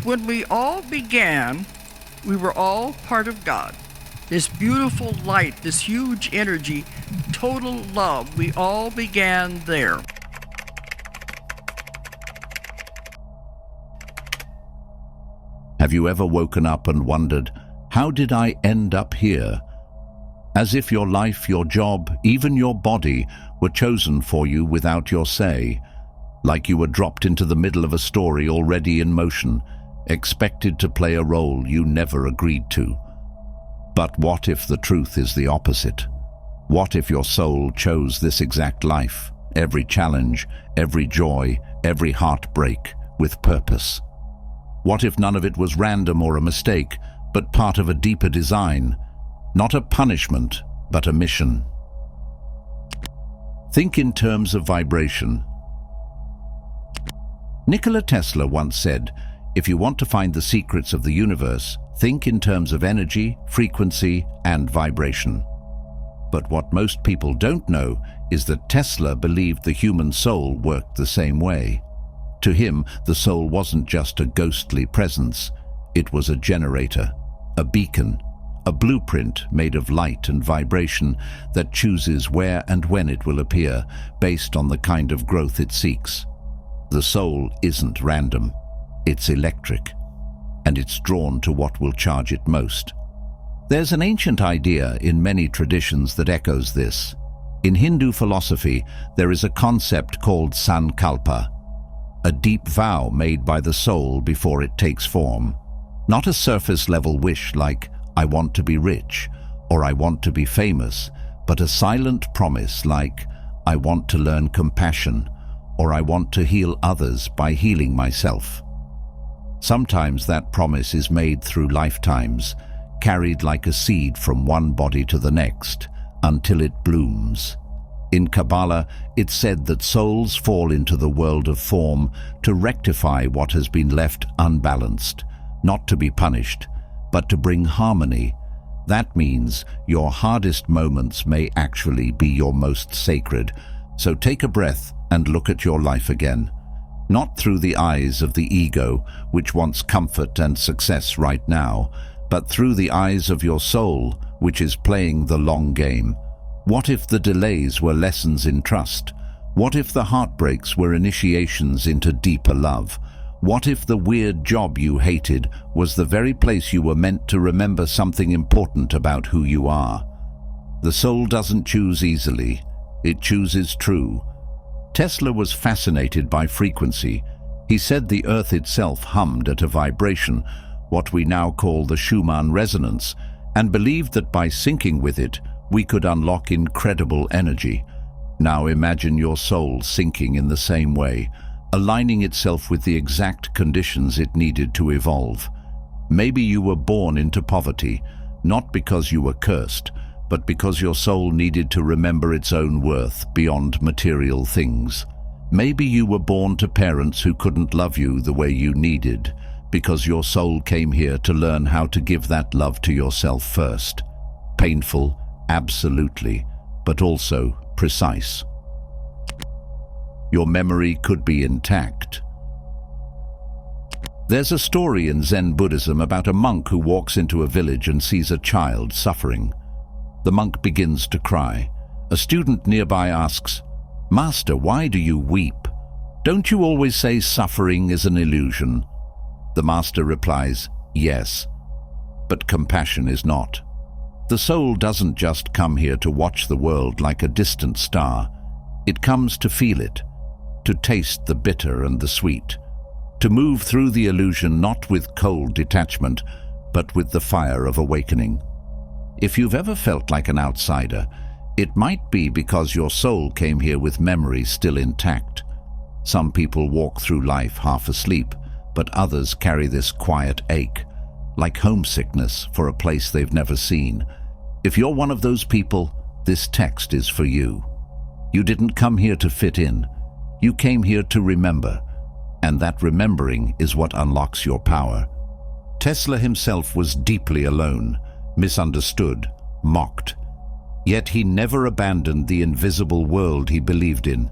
When we all began, we were all part of God. This beautiful light, this huge energy, total love, we all began there. Have you ever woken up and wondered, how did I end up here? As if your life, your job, even your body were chosen for you without your say, like you were dropped into the middle of a story already in motion, expected to play a role you never agreed to. But what if the truth is the opposite? What if your soul chose this exact life, every challenge, every joy, every heartbreak, with purpose? What if none of it was random or a mistake, but part of a deeper design? Not a punishment, but a mission. Think in terms of vibration. Nikola Tesla once said, if you want to find the secrets of the universe, think in terms of energy, frequency, and vibration. But what most people don't know is that Tesla believed the human soul worked the same way. To him, the soul wasn't just a ghostly presence. It was a generator, a beacon, a blueprint made of light and vibration that chooses where and when it will appear based on the kind of growth it seeks. The soul isn't random. It's electric, and it's drawn to what will charge it most. There's an ancient idea in many traditions that echoes this. In Hindu philosophy, there is a concept called sankalpa, a deep vow made by the soul before it takes form. Not a surface-level wish like, I want to be rich, or I want to be famous, but a silent promise like, I want to learn compassion, or I want to heal others by healing myself. Sometimes that promise is made through lifetimes, carried like a seed from one body to the next, until it blooms. In Kabbalah, it's said that souls fall into the world of form to rectify what has been left unbalanced, not to be punished, but to bring harmony. That means your hardest moments may actually be your most sacred. So take a breath and look at your life again. Not through the eyes of the ego, which wants comfort and success right now, but through the eyes of your soul, which is playing the long game. What if the delays were lessons in trust? What if the heartbreaks were initiations into deeper love? What if the weird job you hated was the very place you were meant to remember something important about who you are? The soul doesn't choose easily. It chooses true. Tesla was fascinated by frequency. He said the Earth itself hummed at a vibration, what we now call the Schumann resonance, and believed that by syncing with it, we could unlock incredible energy. Now imagine your soul syncing in the same way, aligning itself with the exact conditions it needed to evolve. Maybe you were born into poverty, not because you were cursed, but because your soul needed to remember its own worth beyond material things. Maybe you were born to parents who couldn't love you the way you needed, because your soul came here to learn how to give that love to yourself first. Painful, absolutely, but also precise. Your memory could be intact. There's a story in Zen Buddhism about a monk who walks into a village and sees a child suffering. The monk begins to cry. A student nearby asks, "Master, why do you weep? Don't you always say suffering is an illusion?" The master replies, "Yes, but compassion is not." The soul doesn't just come here to watch the world like a distant star. It comes to feel it, to taste the bitter and the sweet, to move through the illusion not with cold detachment, but with the fire of awakening. If you've ever felt like an outsider, it might be because your soul came here with memories still intact. Some people walk through life half asleep, but others carry this quiet ache, like homesickness for a place they've never seen. If you're one of those people, this text is for you. You didn't come here to fit in. You came here to remember, and that remembering is what unlocks your power. Tesla himself was deeply alone, misunderstood, mocked. Yet he never abandoned the invisible world he believed in.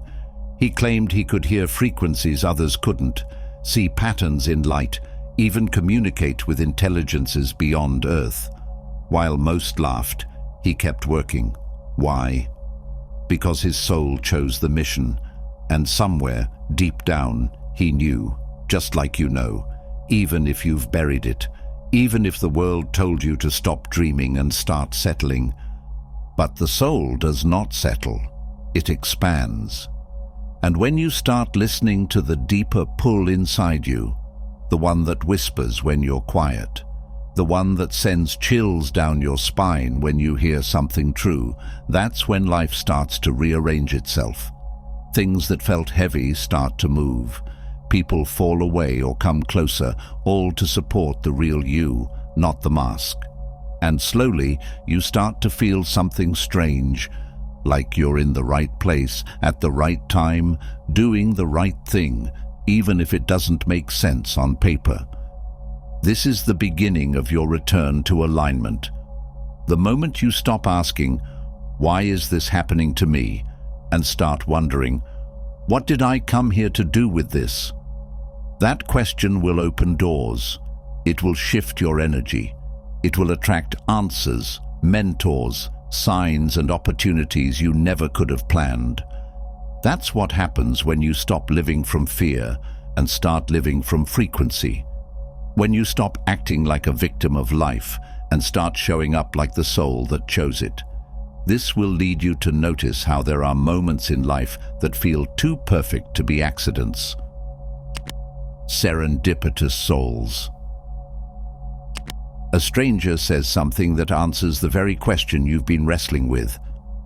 He claimed he could hear frequencies others couldn't, see patterns in light, even communicate with intelligences beyond Earth. While most laughed, he kept working. Why? Because his soul chose the mission, and somewhere, deep down, he knew, just like you know, even if you've buried it, even if the world told you to stop dreaming and start settling. But the soul does not settle, it expands. And when you start listening to the deeper pull inside you, the one that whispers when you're quiet, the one that sends chills down your spine when you hear something true, that's when life starts to rearrange itself. Things that felt heavy start to move. People fall away or come closer, all to support the real you, not the mask. And slowly, you start to feel something strange, like you're in the right place, at the right time, doing the right thing, even if it doesn't make sense on paper. This is the beginning of your return to alignment. The moment you stop asking, "Why is this happening to me?" and start wondering, "What did I come here to do with this?" That question will open doors. It will shift your energy. It will attract answers, mentors, signs and opportunities you never could have planned. That's what happens when you stop living from fear and start living from frequency. When you stop acting like a victim of life and start showing up like the soul that chose it. This will lead you to notice how there are moments in life that feel too perfect to be accidents. Serendipitous souls. A stranger says something that answers the very question you've been wrestling with.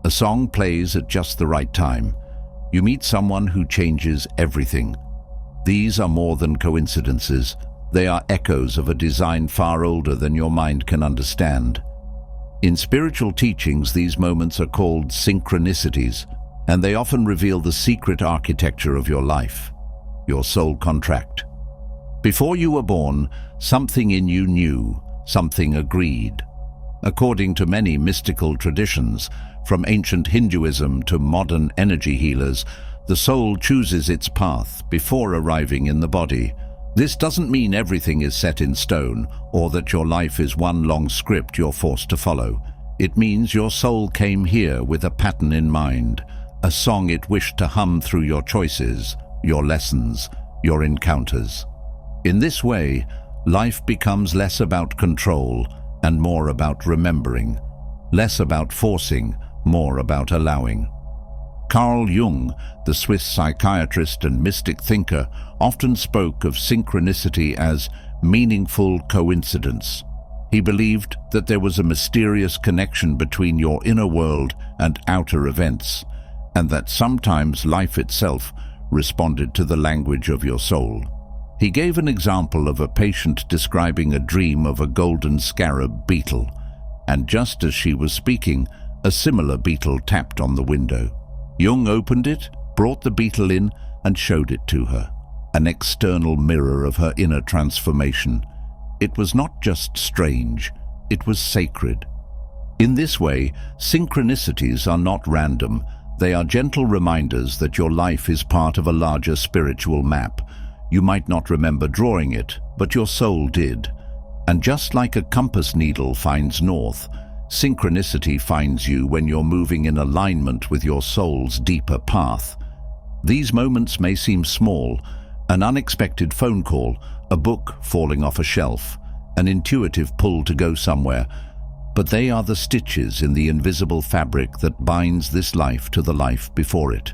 A song plays at just the right time. You meet someone who changes everything. These are more than coincidences. They are echoes of a design far older than your mind can understand. In spiritual teachings, these moments are called synchronicities, and they often reveal the secret architecture of your life, your soul contract. Before you were born, something in you knew, something agreed. According to many mystical traditions, from ancient Hinduism to modern energy healers, the soul chooses its path before arriving in the body. This doesn't mean everything is set in stone or that your life is one long script you're forced to follow. It means your soul came here with a pattern in mind, a song it wished to hum through your choices, your lessons, your encounters. In this way, life becomes less about control and more about remembering, less about forcing, more about allowing. Carl Jung, the Swiss psychiatrist and mystic thinker, often spoke of synchronicity as meaningful coincidence. He believed that there was a mysterious connection between your inner world and outer events, and that sometimes life itself responded to the language of your soul. He gave an example of a patient describing a dream of a golden scarab beetle, and just as she was speaking, a similar beetle tapped on the window. Jung opened it, brought the beetle in, and showed it to her, an external mirror of her inner transformation. It was not just strange, it was sacred. In this way, synchronicities are not random. They are gentle reminders that your life is part of a larger spiritual map. You might not remember drawing it, but your soul did. And just like a compass needle finds north, synchronicity finds you when you're moving in alignment with your soul's deeper path. These moments may seem small, an unexpected phone call, a book falling off a shelf, an intuitive pull to go somewhere, but they are the stitches in the invisible fabric that binds this life to the life before it.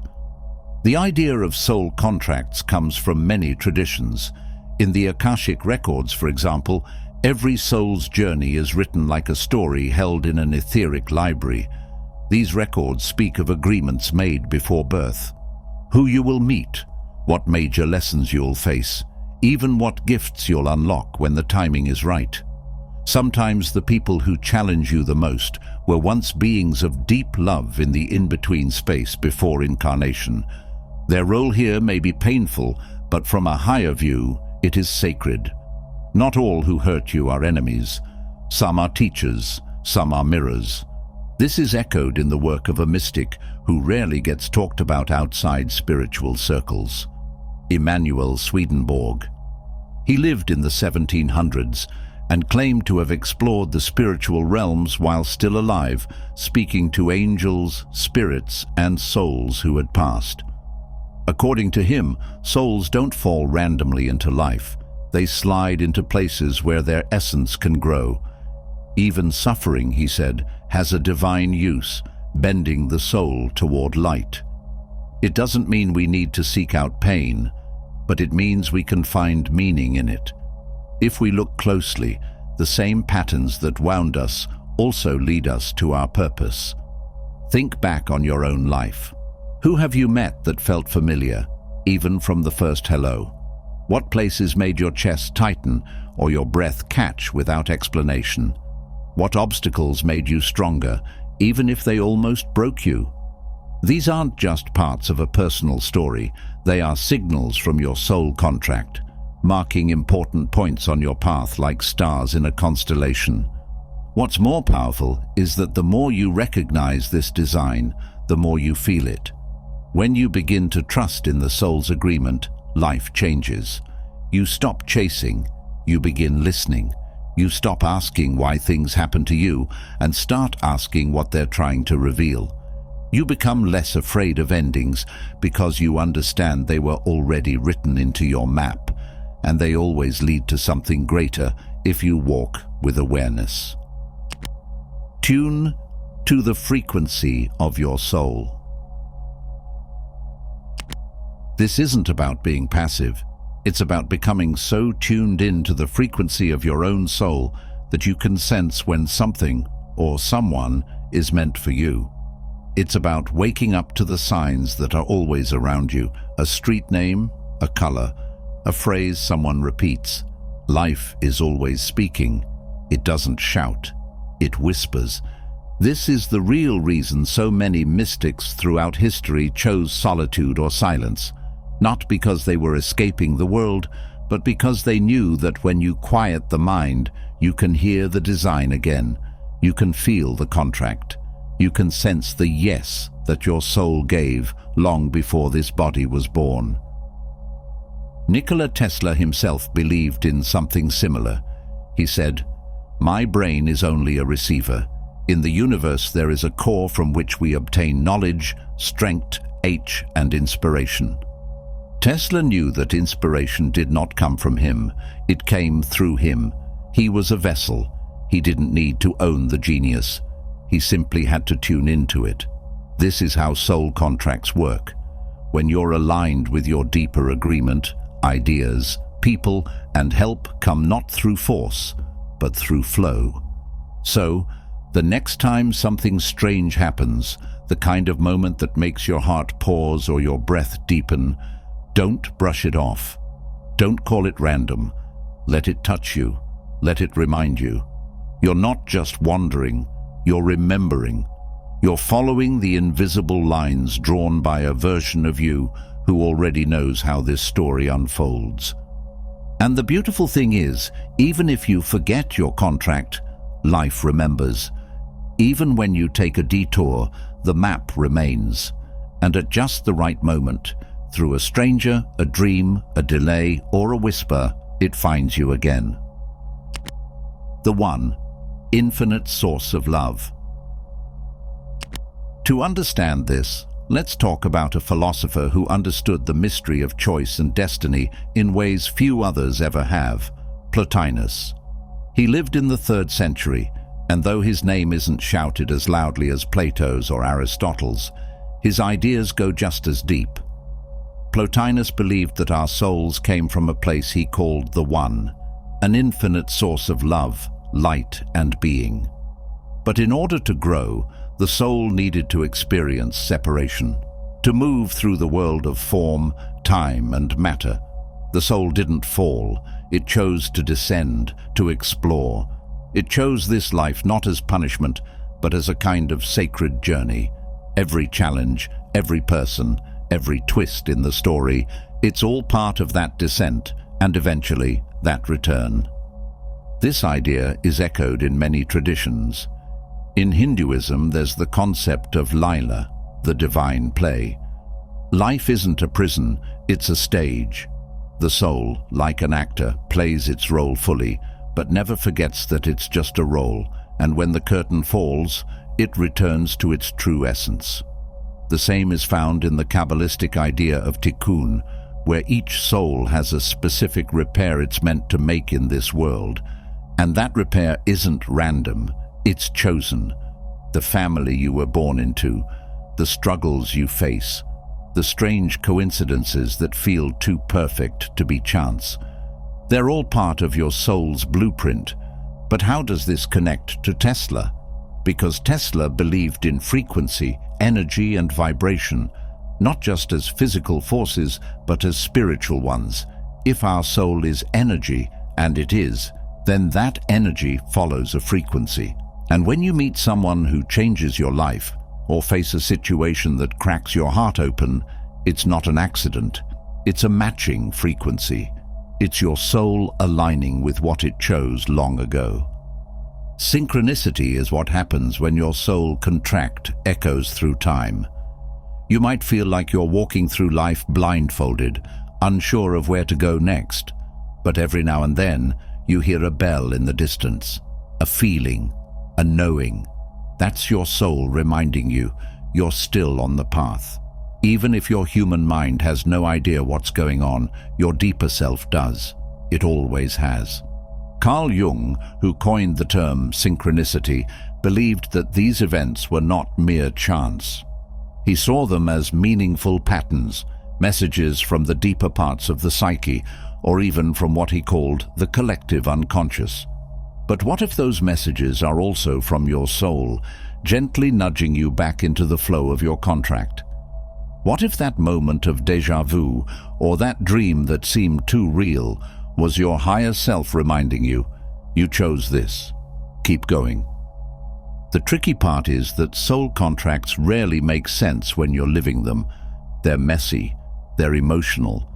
The idea of soul contracts comes from many traditions. In the Akashic records, for example, every soul's journey is written like a story held in an etheric library. These records speak of agreements made before birth, who you will meet, what major lessons you'll face, even what gifts you'll unlock when the timing is right. Sometimes the people who challenge you the most were once beings of deep love in the in-between space before incarnation. Their role here may be painful, but from a higher view, it is sacred. Not all who hurt you are enemies. Some are teachers, some are mirrors. This is echoed in the work of a mystic who rarely gets talked about outside spiritual circles, Emanuel Swedenborg. He lived in the 1700s and claimed to have explored the spiritual realms while still alive, speaking to angels, spirits, and souls who had passed. According to him, souls don't fall randomly into life. They slide into places where their essence can grow. Even suffering, he said, has a divine use, bending the soul toward light. It doesn't mean we need to seek out pain, but it means we can find meaning in it. If we look closely, the same patterns that wound us also lead us to our purpose. Think back on your own life. Who have you met that felt familiar, even from the first hello? What places made your chest tighten or your breath catch without explanation? What obstacles made you stronger, even if they almost broke you? These aren't just parts of a personal story, they are signals from your soul contract, marking important points on your path like stars in a constellation. What's more powerful is that the more you recognize this design, the more you feel it. When you begin to trust in the soul's agreement, life changes. You stop chasing, you begin listening. You stop asking why things happen to you and start asking what they're trying to reveal. You become less afraid of endings because you understand they were already written into your map, and they always lead to something greater if you walk with awareness. Tune to the frequency of your soul. This isn't about being passive. It's about becoming so tuned in to the frequency of your own soul that you can sense when something or someone is meant for you. It's about waking up to the signs that are always around you, a street name, a color, a phrase someone repeats. Life is always speaking. It doesn't shout, it whispers. This is the real reason so many mystics throughout history chose solitude or silence. Not because they were escaping the world, but because they knew that when you quiet the mind, you can hear the design again. You can feel the contract. You can sense the yes that your soul gave long before this body was born. Nikola Tesla himself believed in something similar. He said, "My brain is only a receiver. In the universe there is a core from which we obtain knowledge, strength, and inspiration." Tesla knew that inspiration did not come from him. It came through him. He was a vessel. He didn't need to own the genius. He simply had to tune into it. This is how soul contracts work. When you're aligned with your deeper agreement, ideas, people, and help come not through force, but through flow. So, the next time something strange happens, the kind of moment that makes your heart pause or your breath deepen, don't brush it off. Don't call it random. Let it touch you. Let it remind you. You're not just wandering, you're remembering. You're following the invisible lines drawn by a version of you who already knows how this story unfolds. And the beautiful thing is, even if you forget your contract, life remembers. Even when you take a detour, the map remains. And at just the right moment, through a stranger, a dream, a delay, or a whisper, it finds you again. The One, infinite source of love. To understand this, let's talk about a philosopher who understood the mystery of choice and destiny in ways few others ever have, Plotinus. He lived in the 3rd century, and though his name isn't shouted as loudly as Plato's or Aristotle's, his ideas go just as deep. Plotinus believed that our souls came from a place he called the One, an infinite source of love, light, and being. But in order to grow, the soul needed to experience separation, to move through the world of form, time, and matter. The soul didn't fall, it chose to descend, to explore. It chose this life not as punishment, but as a kind of sacred journey. Every challenge, every person, every twist in the story, it's all part of that descent and eventually that return. This idea is echoed in many traditions. In Hinduism, there's the concept of Lila, the divine play. Life isn't a prison, it's a stage. The soul, like an actor, plays its role fully, but never forgets that it's just a role, and when the curtain falls, it returns to its true essence. The same is found in the Kabbalistic idea of tikkun, where each soul has a specific repair it's meant to make in this world. And that repair isn't random, it's chosen. The family you were born into, the struggles you face, the strange coincidences that feel too perfect to be chance. They're all part of your soul's blueprint. But how does this connect to Tesla? Because Tesla believed in frequency, energy and vibration, not just as physical forces, but as spiritual ones. If our soul is energy, and it is, then that energy follows a frequency. And when you meet someone who changes your life, or face a situation that cracks your heart open, it's not an accident. It's a matching frequency. It's your soul aligning with what it chose long ago. Synchronicity is what happens when your soul contract echoes through time. You might feel like you're walking through life blindfolded, unsure of where to go next. But every now and then, you hear a bell in the distance, a feeling, a knowing. That's your soul reminding you you're still on the path. Even if your human mind has no idea what's going on, your deeper self does. It always has. Carl Jung, who coined the term synchronicity, believed that these events were not mere chance. He saw them as meaningful patterns, messages from the deeper parts of the psyche, or even from what he called the collective unconscious. But what if those messages are also from your soul, gently nudging you back into the flow of your contract? What if that moment of déjà vu, or that dream that seemed too real, was your higher self reminding you, you chose this, keep going? The tricky part is that soul contracts rarely make sense when you're living them. They're messy, they're emotional.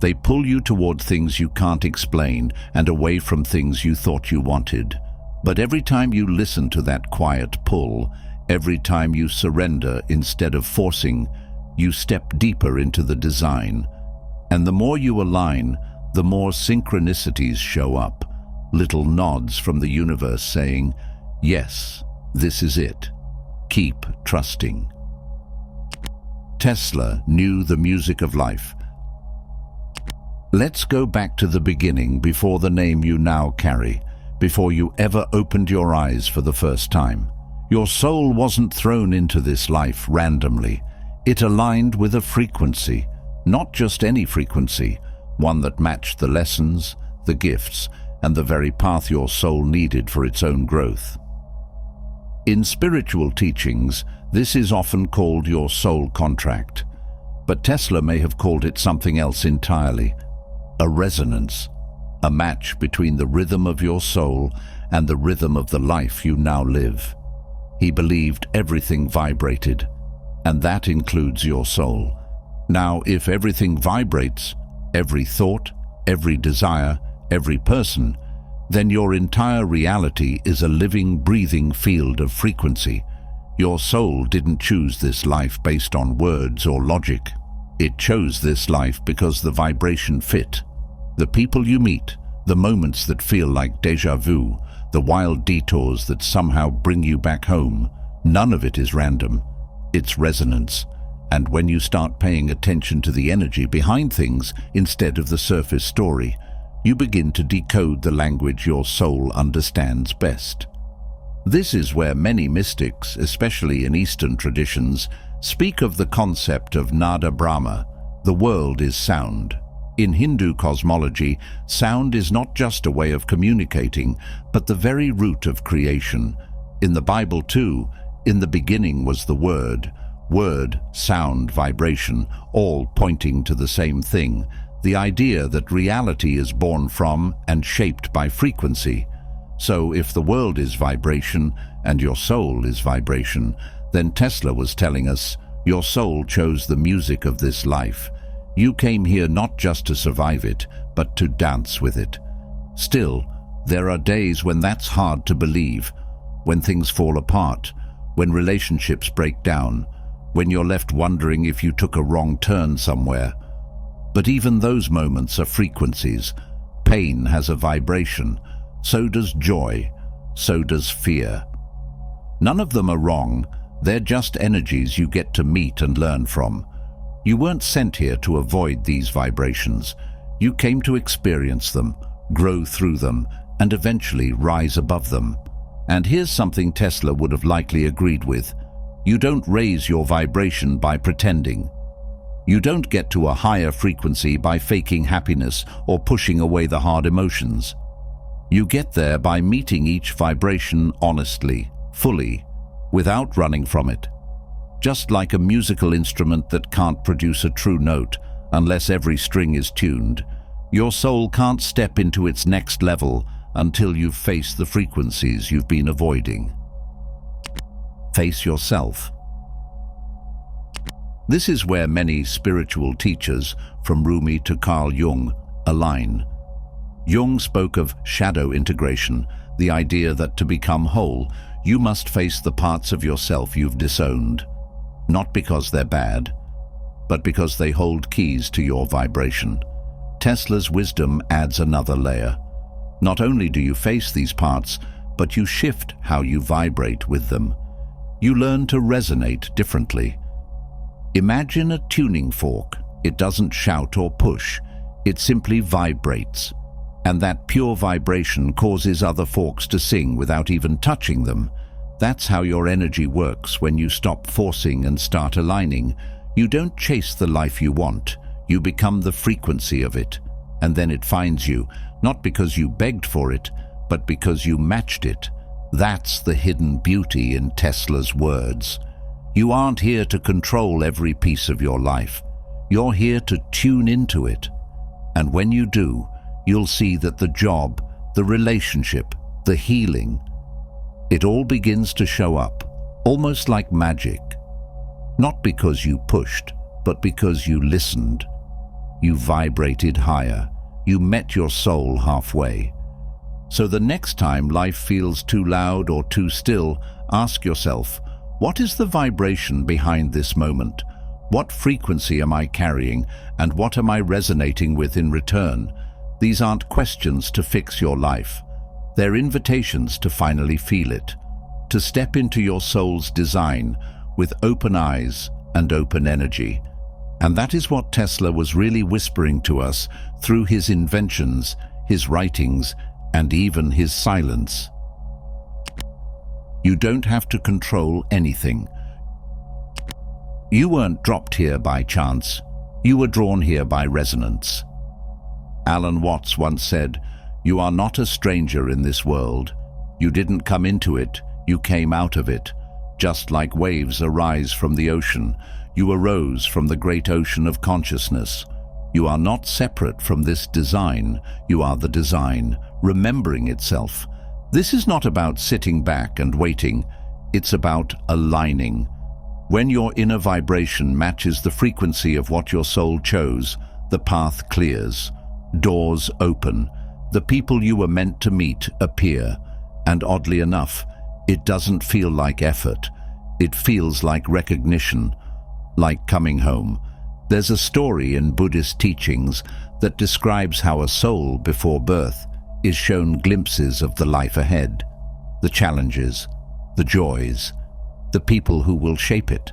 They pull you toward things you can't explain and away from things you thought you wanted. But every time you listen to that quiet pull, every time you surrender instead of forcing, you step deeper into the design. And the more you align, the more synchronicities show up, little nods from the universe saying, yes, this is it. Keep trusting. Tesla knew the music of life. Let's go back to the beginning, before the name you now carry, before you ever opened your eyes for the first time. Your soul wasn't thrown into this life randomly. It aligned with a frequency, not just any frequency, one that matched the lessons, the gifts, and the very path your soul needed for its own growth. In spiritual teachings, this is often called your soul contract, but Tesla may have called it something else entirely. A resonance, a match between the rhythm of your soul and the rhythm of the life you now live. He believed everything vibrated, and that includes your soul. Now, if everything vibrates, every thought, every desire, every person, then your entire reality is a living, breathing field of frequency. Your soul didn't choose this life based on words or logic. It chose this life because the vibration fit. The people you meet, the moments that feel like déjà vu, the wild detours that somehow bring you back home, none of it is random. It's resonance. And when you start paying attention to the energy behind things instead of the surface story, you begin to decode the language your soul understands best. This is where many mystics, especially in Eastern traditions, speak of the concept of Nada Brahma. The world is sound. In Hindu cosmology, sound is not just a way of communicating, but the very root of creation. In the Bible too, in the beginning was the Word. Word, sound, vibration, all pointing to the same thing. The idea that reality is born from and shaped by frequency. So if the world is vibration and your soul is vibration, then Tesla was telling us, your soul chose the music of this life. You came here not just to survive it, but to dance with it. Still, there are days when that's hard to believe, when things fall apart, when relationships break down, when you're left wondering if you took a wrong turn somewhere. But even those moments are frequencies. Pain has a vibration. So does joy. So does fear. None of them are wrong. They're just energies you get to meet and learn from. You weren't sent here to avoid these vibrations. You came to experience them, grow through them, and eventually rise above them. And here's something Tesla would have likely agreed with. You don't raise your vibration by pretending. You don't get to a higher frequency by faking happiness or pushing away the hard emotions. You get there by meeting each vibration honestly, fully, without running from it. Just like a musical instrument that can't produce a true note unless every string is tuned, your soul can't step into its next level until you've faced the frequencies you've been avoiding. Face yourself. This is where many spiritual teachers, from Rumi to Carl Jung, align. Jung spoke of shadow integration, the idea that to become whole, you must face the parts of yourself you've disowned, not because they're bad, but because they hold keys to your vibration. Tesla's wisdom adds another layer. Not only do you face these parts, but you shift how you vibrate with them. You learn to resonate differently. Imagine a tuning fork. It doesn't shout or push. It simply vibrates. And that pure vibration causes other forks to sing without even touching them. That's how your energy works when you stop forcing and start aligning. You don't chase the life you want. You become the frequency of it. And then it finds you, not because you begged for it, but because you matched it. That's the hidden beauty in Tesla's words. You aren't here to control every piece of your life. You're here to tune into it. And when you do, you'll see that the job, the relationship, the healing, it all begins to show up, almost like magic. Not because you pushed, but because you listened. You vibrated higher. You met your soul halfway. So the next time life feels too loud or too still, ask yourself, what is the vibration behind this moment? What frequency am I carrying, and what am I resonating with in return? These aren't questions to fix your life. They're invitations to finally feel it, to step into your soul's design with open eyes and open energy. And that is what Tesla was really whispering to us through his inventions, his writings, and even his silence. You don't have to control anything. You weren't dropped here by chance. You were drawn here by resonance. Alan Watts once said, "You are not a stranger in this world. You didn't come into it, you came out of it. Just like waves arise from the ocean, you arose from the great ocean of consciousness. You are not separate from this design. You are the design, remembering itself. This is not about sitting back and waiting. It's about aligning. When your inner vibration matches the frequency of what your soul chose, the path clears, doors open, the people you were meant to meet appear, and oddly enough, it doesn't feel like effort. It feels like recognition, like coming home. There's a story in Buddhist teachings that describes how a soul before birth is shown glimpses of the life ahead, the challenges, the joys, the people who will shape it.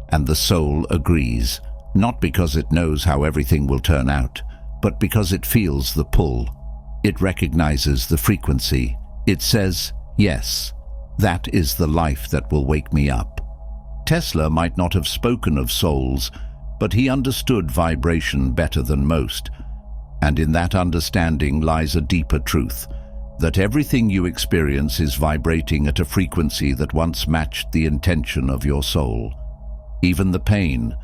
And the soul agrees, not because it knows how everything will turn out, but because it feels the pull. It recognizes the frequency. It says, yes, that is the life that will wake me up. Tesla might not have spoken of souls, but he understood vibration better than most. And in that understanding lies a deeper truth, that everything you experience is vibrating at a frequency that once matched the intention of your soul. Even the pain,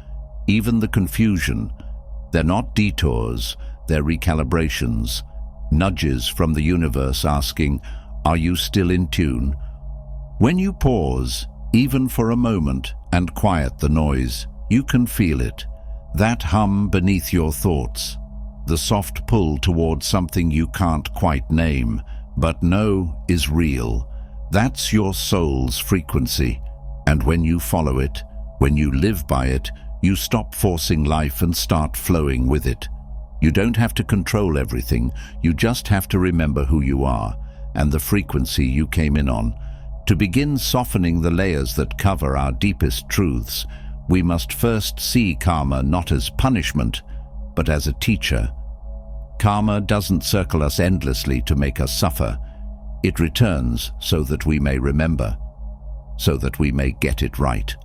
even the confusion, they're not detours, they're recalibrations, nudges from the universe asking, are you still in tune? When you pause, even for a moment, and quiet the noise, you can feel it, that hum beneath your thoughts, the soft pull towards something you can't quite name, but know is real. That's your soul's frequency, and when you follow it, when you live by it, You stop forcing life and start flowing with it. You don't have to control everything, you just have to remember who you are and the frequency you came in on. To begin softening the layers that cover our deepest truths, we must first see karma not as punishment, but as a teacher. Karma doesn't circle us endlessly to make us suffer. It returns so that we may remember, so that we may get it right.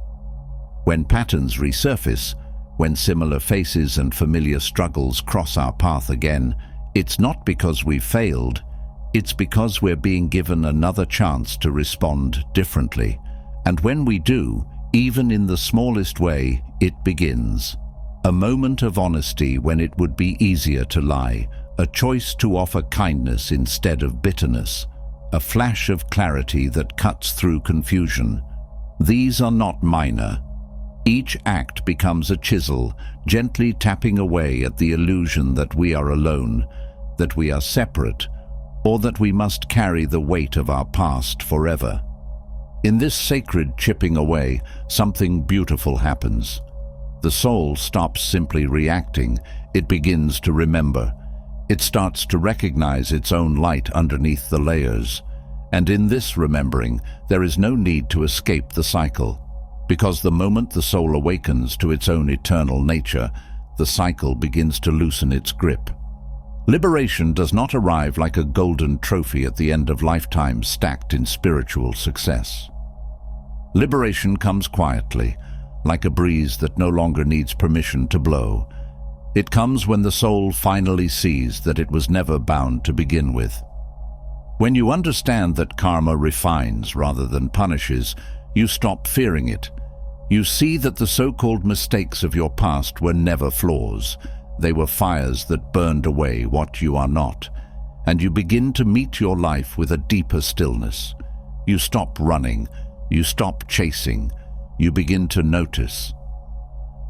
When patterns resurface, when similar faces and familiar struggles cross our path again, it's not because we've failed, it's because we're being given another chance to respond differently. And when we do, even in the smallest way, it begins. A moment of honesty when it would be easier to lie, a choice to offer kindness instead of bitterness, a flash of clarity that cuts through confusion. These are not minor. Each act becomes a chisel, gently tapping away at the illusion that we are alone, that we are separate, or that we must carry the weight of our past forever. In this sacred chipping away, something beautiful happens. The soul stops simply reacting, it begins to remember. It starts to recognize its own light underneath the layers. And in this remembering, there is no need to escape the cycle. Because the moment the soul awakens to its own eternal nature, the cycle begins to loosen its grip. Liberation does not arrive like a golden trophy at the end of lifetimes stacked in spiritual success. Liberation comes quietly, like a breeze that no longer needs permission to blow. It comes when the soul finally sees that it was never bound to begin with. When you understand that karma refines rather than punishes, you stop fearing it. You see that the so-called mistakes of your past were never flaws. They were fires that burned away what you are not. And you begin to meet your life with a deeper stillness. You stop running. You stop chasing. You begin to notice.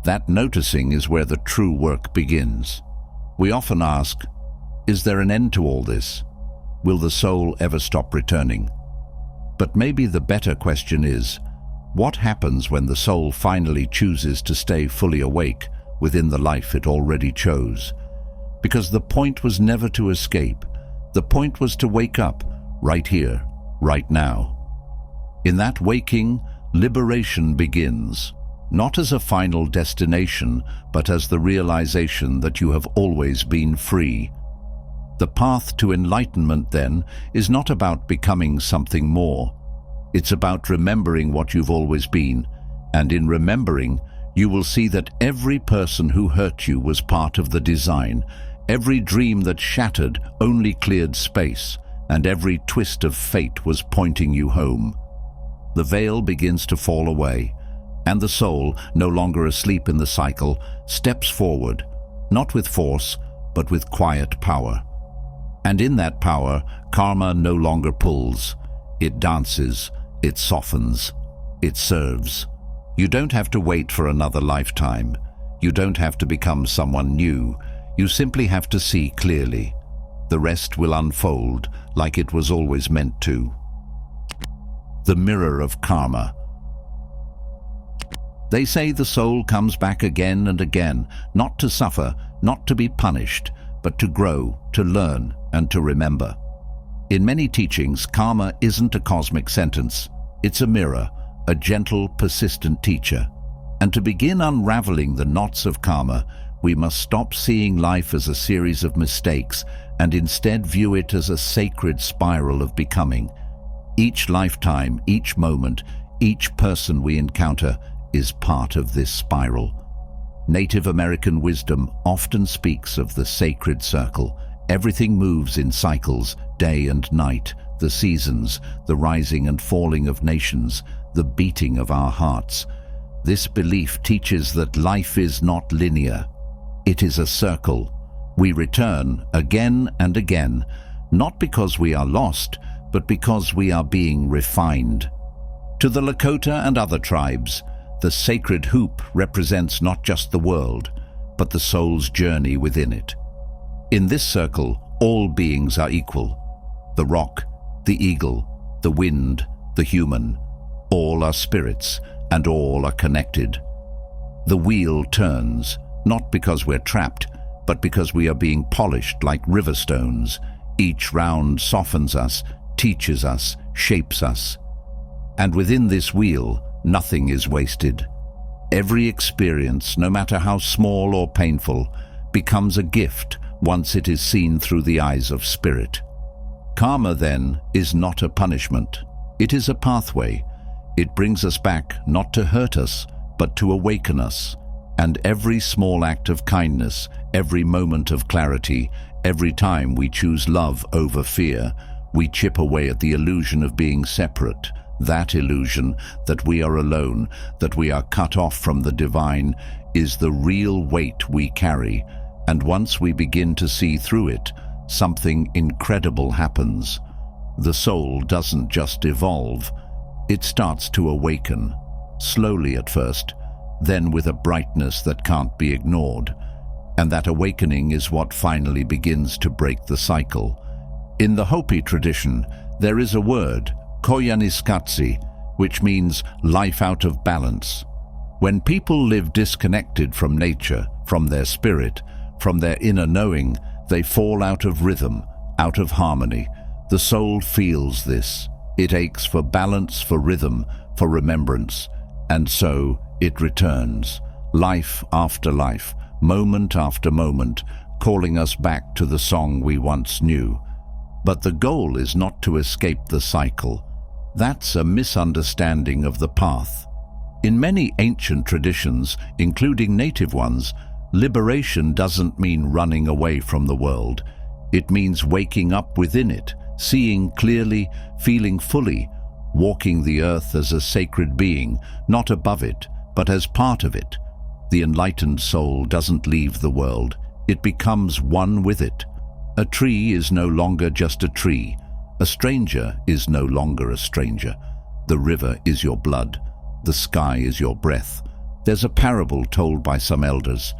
That noticing is where the true work begins. We often ask, is there an end to all this? Will the soul ever stop returning? But maybe the better question is, what happens when the soul finally chooses to stay fully awake within the life it already chose? Because the point was never to escape. The point was to wake up, right here, right now. In that waking, liberation begins, not as a final destination, but as the realization that you have always been free. The path to enlightenment, then, is not about becoming something more. It's about remembering what you've always been, and in remembering, you will see that every person who hurt you was part of the design, every dream that shattered only cleared space, and every twist of fate was pointing you home. The veil begins to fall away, and the soul, no longer asleep in the cycle, steps forward, not with force, but with quiet power. And in that power, karma no longer pulls. It dances, it softens, it serves. You don't have to wait for another lifetime. You don't have to become someone new. You simply have to see clearly. The rest will unfold like it was always meant to. The mirror of karma. They say the soul comes back again and again, not to suffer, not to be punished, but to grow, to learn, and to remember. In many teachings, karma isn't a cosmic sentence. It's a mirror, a gentle, persistent teacher. And to begin unraveling the knots of karma, we must stop seeing life as a series of mistakes and instead view it as a sacred spiral of becoming. Each lifetime, each moment, each person we encounter is part of this spiral. Native American wisdom often speaks of the sacred circle. Everything moves in cycles, day and night, the seasons, the rising and falling of nations, the beating of our hearts. This belief teaches that life is not linear. It is a circle. We return again and again, not because we are lost, but because we are being refined. To the Lakota and other tribes, the sacred hoop represents not just the world, but the soul's journey within it. In this circle, all beings are equal. The rock, the eagle, the wind, the human, all are spirits, and all are connected. The wheel turns, not because we're trapped, but because we are being polished like river stones. Each round softens us, teaches us, shapes us. And within this wheel, nothing is wasted. Every experience, no matter how small or painful, becomes a gift once it is seen through the eyes of spirit. Karma, then, is not a punishment. It is a pathway. It brings us back not to hurt us, but to awaken us. And every small act of kindness, every moment of clarity, every time we choose love over fear, we chip away at the illusion of being separate. That illusion that we are alone, that we are cut off from the divine, is the real weight we carry. And once we begin to see through it, something incredible happens. The soul doesn't just evolve, it starts to awaken, slowly at first, then with a brightness that can't be ignored. And that awakening is what finally begins to break the cycle. In the Hopi tradition, there is a word, koyaniskatsi, which means life out of balance. When people live disconnected from nature, from their spirit, from their inner knowing, they fall out of rhythm, out of harmony. The soul feels this. It aches for balance, for rhythm, for remembrance. And so it returns, life after life, moment after moment, calling us back to the song we once knew. But the goal is not to escape the cycle. That's a misunderstanding of the path. In many ancient traditions, including native ones, liberation doesn't mean running away from the world. It means waking up within it, seeing clearly, feeling fully, walking the earth as a sacred being, not above it, but as part of it. The enlightened soul doesn't leave the world. It becomes one with it. A tree is no longer just a tree. A stranger is no longer a stranger. The river is your blood. The sky is your breath. There's a parable told by some elders.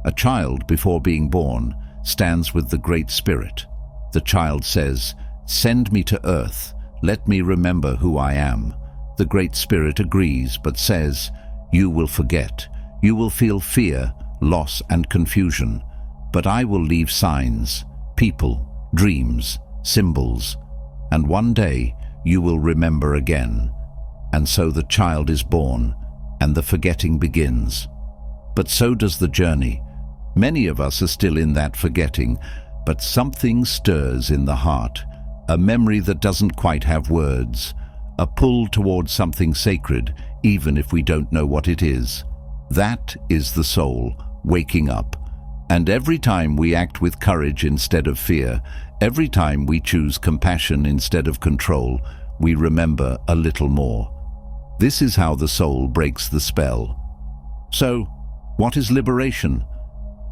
A child, before being born, stands with the Great Spirit. The child says, "Send me to earth. Let me remember who I am." The Great Spirit agrees, but says, "You will forget. You will feel fear, loss, and confusion. But I will leave signs, people, dreams, symbols. And one day you will remember again." And so the child is born, and the forgetting begins. But so does the journey. Many of us are still in that forgetting, but something stirs in the heart, a memory that doesn't quite have words, a pull towards something sacred, even if we don't know what it is. That is the soul, waking up. And every time we act with courage instead of fear, every time we choose compassion instead of control, we remember a little more. This is how the soul breaks the spell. So, what is liberation?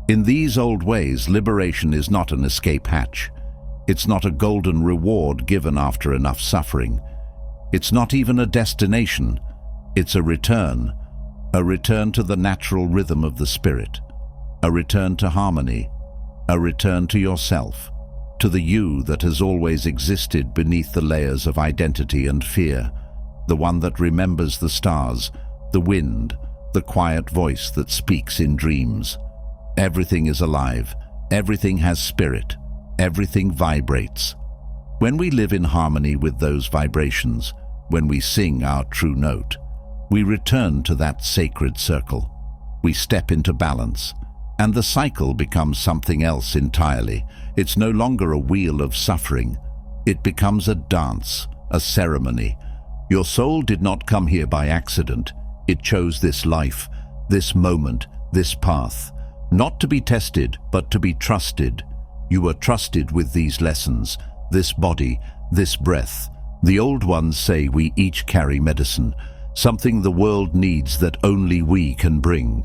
In these old ways, liberation is not an escape hatch. It's not a golden reward given after enough suffering. It's not even a destination. It's a return to the natural rhythm of the spirit, a return to harmony, a return to yourself, to the you that has always existed beneath the layers of identity and fear, the one that remembers the stars, the wind, the quiet voice that speaks in dreams. Everything is alive, everything has spirit, everything vibrates. When we live in harmony with those vibrations, when we sing our true note, we return to that sacred circle. We step into balance, and the cycle becomes something else entirely. It's no longer a wheel of suffering. It becomes a dance, a ceremony. Your soul did not come here by accident. It chose this life, this moment, this path, not to be tested, but to be trusted. You were trusted with these lessons, this body, this breath. The old ones say we each carry medicine, something the world needs that only we can bring.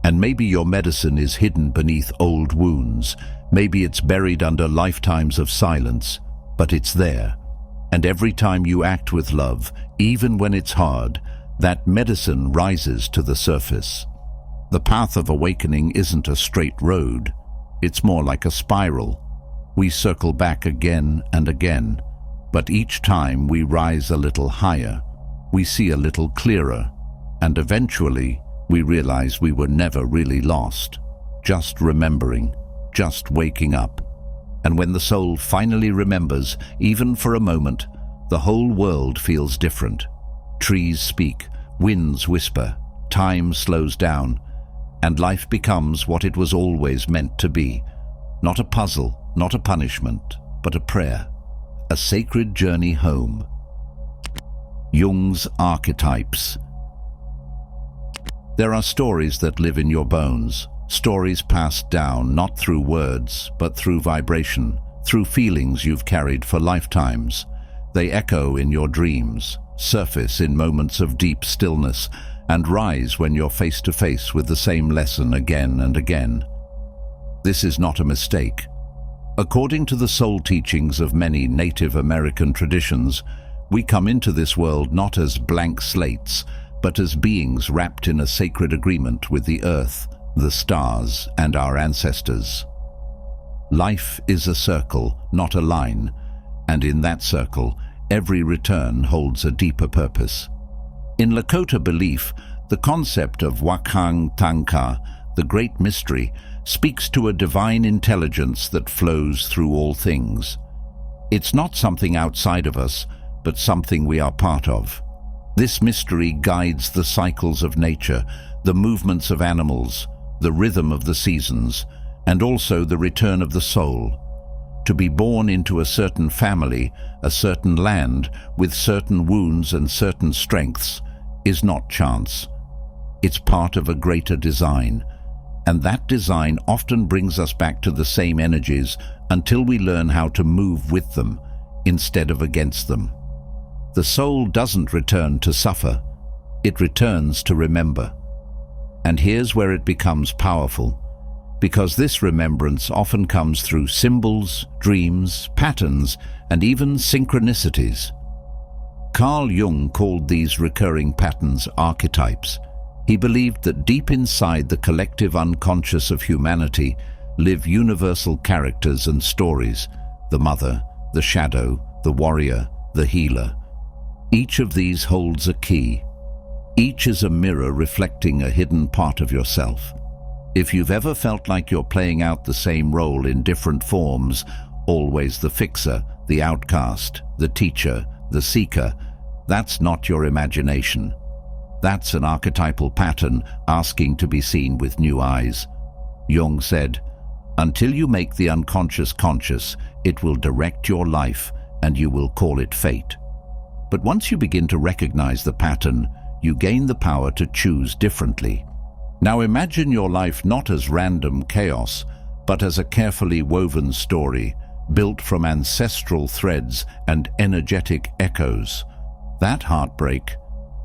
And maybe your medicine is hidden beneath old wounds. Maybe it's buried under lifetimes of silence, but it's there. And every time you act with love, even when it's hard, that medicine rises to the surface. The path of awakening isn't a straight road. It's more like a spiral. We circle back again and again, but each time we rise a little higher. We see a little clearer, and eventually we realize we were never really lost, just remembering, just waking up. And when the soul finally remembers, even for a moment, the whole world feels different. Trees speak, winds whisper, time slows down, and life becomes what it was always meant to be. Not a puzzle, not a punishment, but a prayer, a sacred journey home. Jung's archetypes. There are stories that live in your bones, stories passed down not through words, but through vibration, through feelings you've carried for lifetimes. They echo in your dreams, surface in moments of deep stillness, and rise when you're face to face with the same lesson again and again. This is not a mistake. According to the soul teachings of many Native American traditions, we come into this world not as blank slates, but as beings wrapped in a sacred agreement with the earth, the stars, and our ancestors. Life is a circle, not a line, and in that circle, every return holds a deeper purpose. In Lakota belief, the concept of woken tanka, the great mystery, speaks to a divine intelligence that flows through all things. It's not something outside of us, but something we are part of. This mystery guides the cycles of nature, the movements of animals, the rhythm of the seasons, and also the return of the soul. To be born into a certain family, a certain land, with certain wounds and certain strengths, is not chance. It's part of a greater design, and that design often brings us back to the same energies until we learn how to move with them instead of against them. The soul doesn't return to suffer, it returns to remember. And here's where it becomes powerful, because this remembrance often comes through symbols, dreams, patterns, and even synchronicities. Carl Jung called these recurring patterns archetypes. He believed that deep inside the collective unconscious of humanity live universal characters and stories: the mother, the shadow, the warrior, the healer. Each of these holds a key. Each is a mirror reflecting a hidden part of yourself. If you've ever felt like you're playing out the same role in different forms, always the fixer, the outcast, the teacher, the seeker, that's not your imagination. That's an archetypal pattern asking to be seen with new eyes. Jung said, "Until you make the unconscious conscious, it will direct your life and you will call it fate." But once you begin to recognize the pattern, you gain the power to choose differently. Now imagine your life not as random chaos, but as a carefully woven story, built from ancestral threads and energetic echoes. That heartbreak,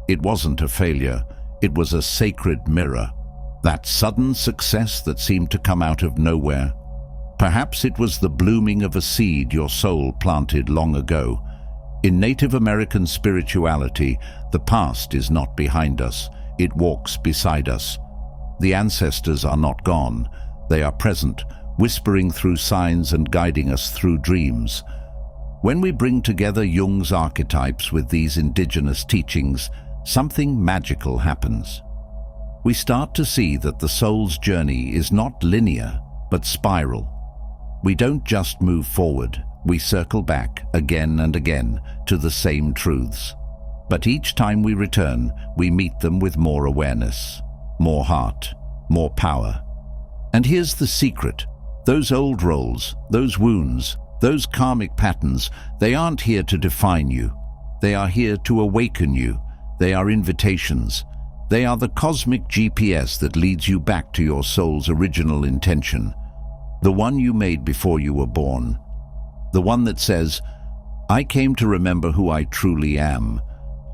it wasn't a failure, it was a sacred mirror. That sudden success that seemed to come out of nowhere, perhaps it was the blooming of a seed your soul planted long ago. In Native American spirituality, the past is not behind us, it walks beside us. The ancestors are not gone, they are present, whispering through signs and guiding us through dreams. When we bring together Jung's archetypes with these indigenous teachings, something magical happens. We start to see that the soul's journey is not linear, but spiral. We don't just move forward, we circle back again and again to the same truths. But each time we return, we meet them with more awareness, more heart, more power. And here's the secret. Those old roles, those wounds, those karmic patterns, they aren't here to define you. They are here to awaken you. They are invitations. They are the cosmic GPS that leads you back to your soul's original intention, the one you made before you were born. The one that says, "I came to remember who I truly am.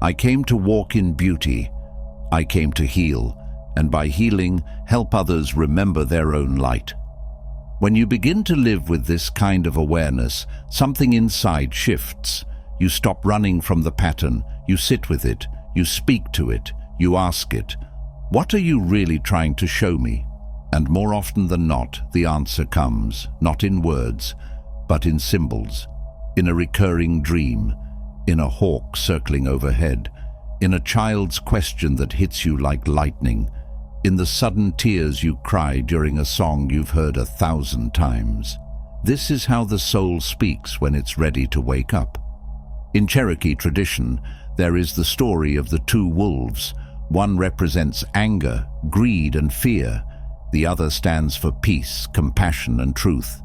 I came to walk in beauty. I came to heal, and by healing, help others remember their own light." When you begin to live with this kind of awareness, something inside shifts. You stop running from the pattern, you sit with it, you speak to it, you ask it, "What are you really trying to show me?" And more often than not, the answer comes, not in words, but in symbols, in a recurring dream, in a hawk circling overhead, in a child's question that hits you like lightning, in the sudden tears you cry during a song you've heard 1,000 times. This is how the soul speaks when it's ready to wake up. In Cherokee tradition, there is the story of the two wolves. One represents anger, greed, and fear. The other stands for peace, compassion, and truth.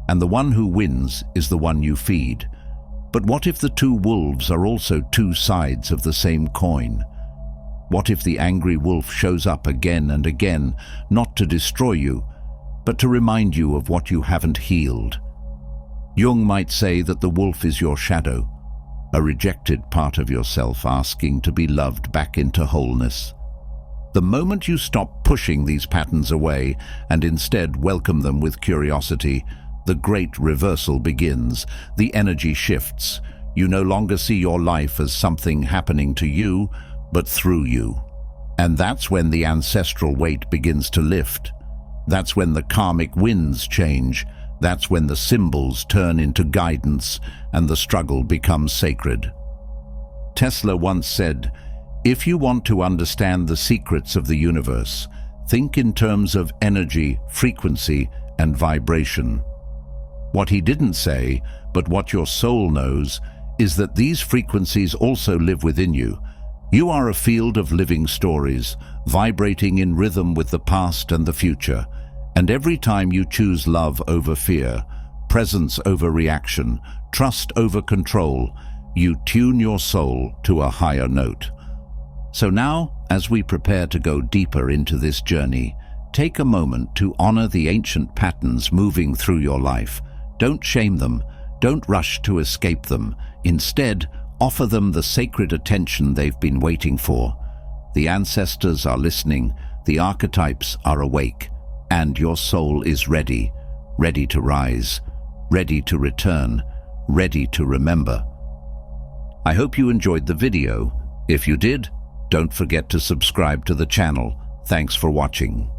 And the one who wins is the one you feed. But what if the two wolves are also two sides of the same coin? What if the angry wolf shows up again and again, not to destroy you, but to remind you of what you haven't healed? Jung might say that the wolf is your shadow, a rejected part of yourself asking to be loved back into wholeness. The moment you stop pushing these patterns away and instead welcome them with curiosity, the great reversal begins. The energy shifts. You no longer see your life as something happening to you, but through you. And that's when the ancestral weight begins to lift. That's when the karmic winds change. That's when the symbols turn into guidance and the struggle becomes sacred. Tesla once said, "If you want to understand the secrets of the universe, think in terms of energy, frequency, and vibration." What he didn't say, but what your soul knows, is that these frequencies also live within you. You are a field of living stories, vibrating in rhythm with the past and the future. And every time you choose love over fear, presence over reaction, trust over control, you tune your soul to a higher note. So now, as we prepare to go deeper into this journey, take a moment to honor the ancient patterns moving through your life. Don't shame them. Don't rush to escape them. Instead, offer them the sacred attention they've been waiting for. The ancestors are listening, the archetypes are awake, and your soul is ready, ready to rise, ready to return, ready to remember. I hope you enjoyed the video. If you did, don't forget to subscribe to the channel. Thanks for watching.